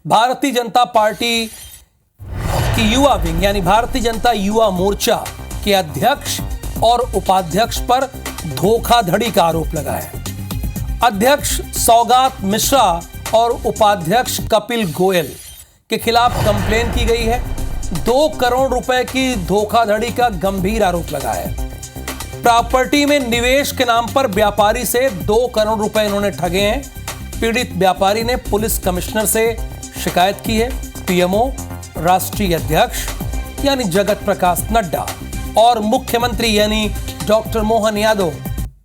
Bharatiya Janata party की युवा wing यानी भारतीय जनता युवा मोर्चा के अध्यक्ष और उपाध्यक्ष पर धोखाधड़ी का आरोप लगा है। अध्यक्ष सौगात मिश्रा और उपाध्यक्ष कपिल गोयल के खिलाफ कंप्लेन की गई है। 2 करोड़ रुपए की धोखाधड़ी का गंभीर आरोप लगा है। प्रॉपर्टी में निवेश के नाम पर व्यापारी से 2 करोड़ रुपए इन्होंने ठगे हैं। पीड़ित व्यापारी ने पुलिस कमिश्नर से शिकायत की है। पीएमओ, राष्ट्रीय अध्यक्ष यानी जगत प्रकाश नड्डा और मुख्यमंत्री यानी डॉक्टर मोहन यादव,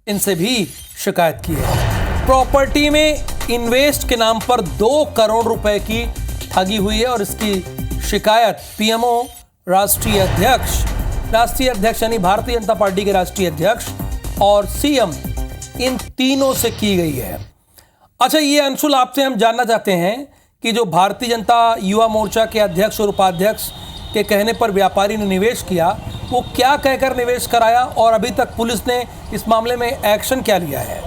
इनसे भी शिकायत की है। प्रॉपर्टी में इन्वेस्ट के नाम पर 2 करोड़ रुपए की ठगी हुई है और इसकी शिकायत पीएमओ, राष्ट्रीय अध्यक्ष यानी भारतीय जनता पार्टी के राष्ट्रीय अध्यक्ष और सीएम, इन तीनों से की गई है। अच्छा, ये अंशुल, आपसे हम जानना चाहते हैं कि जो भारतीय जनता युवा मोर्चा के अध्यक्ष और उपाध्यक्ष के कहने पर व्यापारी ने निवेश किया, वो क्या कहकर निवेश कराया और अभी तक पुलिस ने इस मामले में एक्शन क्या लिया है?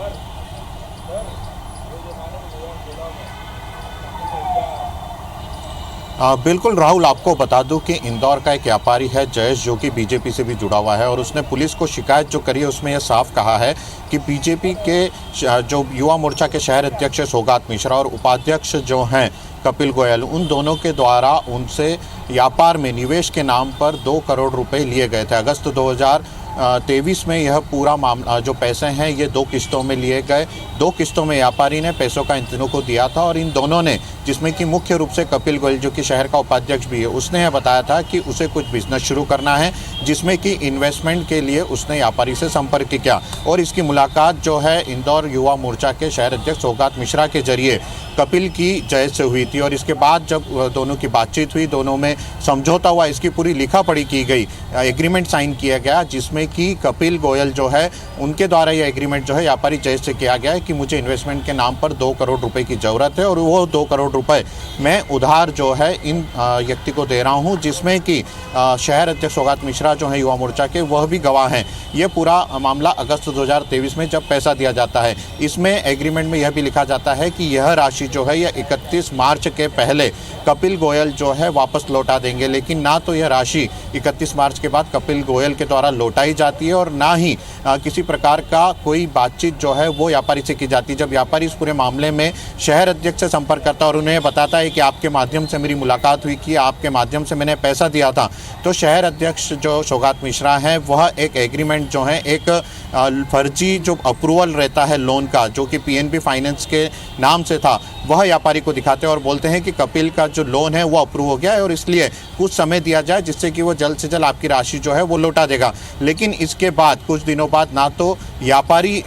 बिल्कुल राहुल, आपको बता दूं कि इंदौर का एक व्यापारी है जयेश, जो कि बीजेपी से भी जुड़ा हुआ है और उसने पुलिस को शिकायत जो करी है उसमें यह साफ कहा है कि बीजेपी के जो युवा मोर्चा के शहर अध्यक्ष सौगात मिश्रा और उपाध्यक्ष जो हैं कपिल गोयल, उन दोनों के द्वारा उनसे व्यापार में निवेश के नाम पर 2 करोड़ रुपए लिए गए थे। अगस्त 2023 में यह पूरा मामला, जो पैसे हैं, ये 2 किस्तों में लिए गए। 2 किस्तों में व्यापारी ने पैसों का इन तीनों को दिया था और इन दोनों ने, जिसमें कि मुख्य रूप से कपिल गोयल जो कि शहर का उपाध्यक्ष भी है, उसने यह बताया था कि उसे कुछ बिजनेस शुरू करना है, जिसमें कि इन्वेस्टमेंट के लिए उसने व्यापारी से संपर्क किया और इसकी मुलाकात जो है इंदौर युवा मोर्चा के शहर अध्यक्ष सौगात मिश्रा के जरिए कपिल की जयेश से हुई थी। और इसके बाद जब दोनों की बातचीत हुई, दोनों में समझौता हुआ, इसकी पूरी लिखा पढ़ी की गई, एग्रीमेंट साइन किया गया, जिसमें कि कपिल गोयल जो है उनके द्वारा यह एग्रीमेंट जो है व्यापारी जयेश से किया गया है कि मुझे इन्वेस्टमेंट के नाम पर 2 करोड़ रुपए की ज़रूरत है और वो 2 करोड़ रुपए मैं उधार जो है इन व्यक्ति को दे रहा हूँ, जिसमें कि शहर अध्यक्ष सौगात मिश्रा जो है युवा मोर्चा के, वह भी गवाह हैं। ये पूरा मामला अगस्त 2023 में जब पैसा दिया जाता है, इसमें एग्रीमेंट में यह भी लिखा जाता है कि यह राशि जो है यह 31 मार्च के पहले कपिल गोयल जो है वापस लौटा देंगे। लेकिन ना तो यह राशि 31 मार्च के बाद कपिल गोयल के द्वारा लौटाई जाती है और ना ही किसी प्रकार का कोई बातचीत जो है वो व्यापारी से की जाती है। जब व्यापारी इस पूरे मामले में शहर अध्यक्ष से संपर्क करता है और उन्हें बताता है कि आपके माध्यम से मेरी मुलाकात हुई, कि आपके माध्यम से मैंने पैसा दिया था, तो शहर अध्यक्ष जो सौगात मिश्रा हैं वह एक एग्रीमेंट जो है, एक फर्जी जो अप्रूवल रहता है लोन का, जो कि पीएनबी फाइनेंस के नाम से था, वह व्यापारी को दिखाते हैं और बोलते हैं कि कपिल का जो लोन है वो अप्रूव हो गया है और इसलिए कुछ समय दिया जाए जिससे कि वो जल्द से जल्द आपकी राशि जो है वो लौटा देगा। लेकिन इसके बाद कुछ दिनों बाद ना तो व्यापारी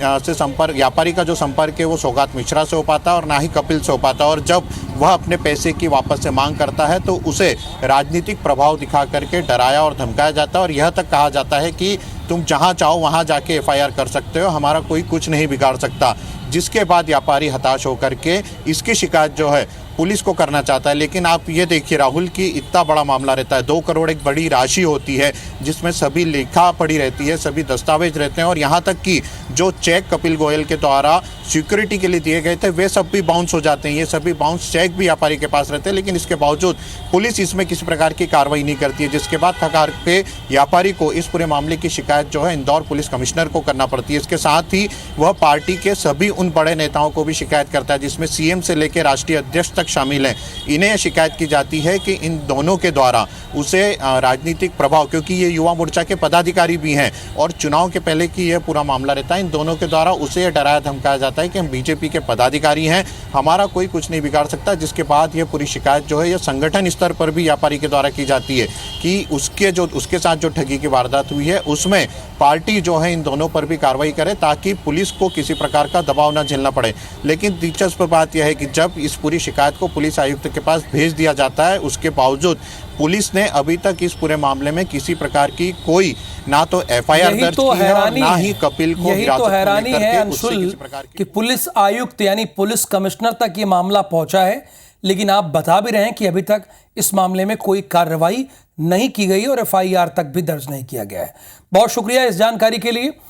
का जो संपर्क है वो सौगात मिश्रा से हो पाता और ना ही कपिल से हो पाता, और जब वह अपने पैसे की वापस से मांग करता है तो उसे राजनीतिक प्रभाव दिखा करके डराया और धमकाया जाता है और यह तक कहा जाता है कि तुम जहां चाहो वहां जाके एफआईआर कर सकते हो, हमारा कोई कुछ नहीं बिगाड़ सकता। जिसके बाद व्यापारी हताश होकर के इसकी शिकायत जो है पुलिस को करना चाहता है। लेकिन आप ये देखिए राहुल कि इतना बड़ा मामला रहता है, 2 करोड़ एक बड़ी राशि होती है जिसमें सभी लिखा पढ़ी रहती है, सभी दस्तावेज रहते हैं और यहाँ तक कि जो चेक कपिल गोयल के द्वारा सिक्योरिटी के लिए दिए गए थे वे सब भी बाउंस हो जाते हैं। ये सभी बाउंस चेक भी व्यापारी के पास रहते हैं, लेकिन इसके बावजूद पुलिस इसमें किसी प्रकार की कार्रवाई नहीं करती है, जिसके बाद थकार के व्यापारी को इस पूरे मामले की शिकायत जो है इंदौर पुलिस कमिश्नर को करना पड़ती है। इसके साथ ही वह पार्टी के सभी उन बड़े नेताओं को भी शिकायत करता है, जिसमें सीएम से लेकर राष्ट्रीय अध्यक्ष तक शामिल हैं। इन्हें शिकायत की जाती है कि इन दोनों के द्वारा उसे राजनीतिक प्रभाव, क्योंकि ये युवा मोर्चा के पदाधिकारी भी हैं और चुनाव के पहले की यह पूरा मामला रहता है, इन दोनों के द्वारा उसे डराया धमकाया जाता है कि हम बीजेपी के पदाधिकारी हैं, हमारा कोई कुछ नहीं बिगाड़ सकता। जिसके बाद यह पूरी शिकायत जो है यह संगठन स्तर पर भी व्यापारी के द्वारा की जाती है कि उसके साथ जो ठगी की वारदात हुई है उसमें पार्टी जो है इन दोनों पर भी कार्रवाई करे ताकि पुलिस को किसी प्रकार का दबाव न झेलना पड़े। लेकिन दिलचस्प बात यह है कि जब इस पूरी शिकायत को पुलिस आयुक्त के पास भेज दिया जाता है, उसके बावजूद पुलिस ने अभी तक इस पूरे मामले में किसी प्रकार की कोई ना तो एफआईआर दर्ज की है और ना ही कपिल को हिरासत में लेकर अंशुल कि पुलिस आयुक्त यानी पुलिस कमिश्नर तक ये मामला पहुंचा है, लेकिन आप बता भी रहे हैं कि अभी तक इस मामले में कोई कार्रवाई नहीं की गई और एफआईआर तक भी दर्ज नहीं किया गया है। बहुत शुक्रिया इस जानकारी के लिए।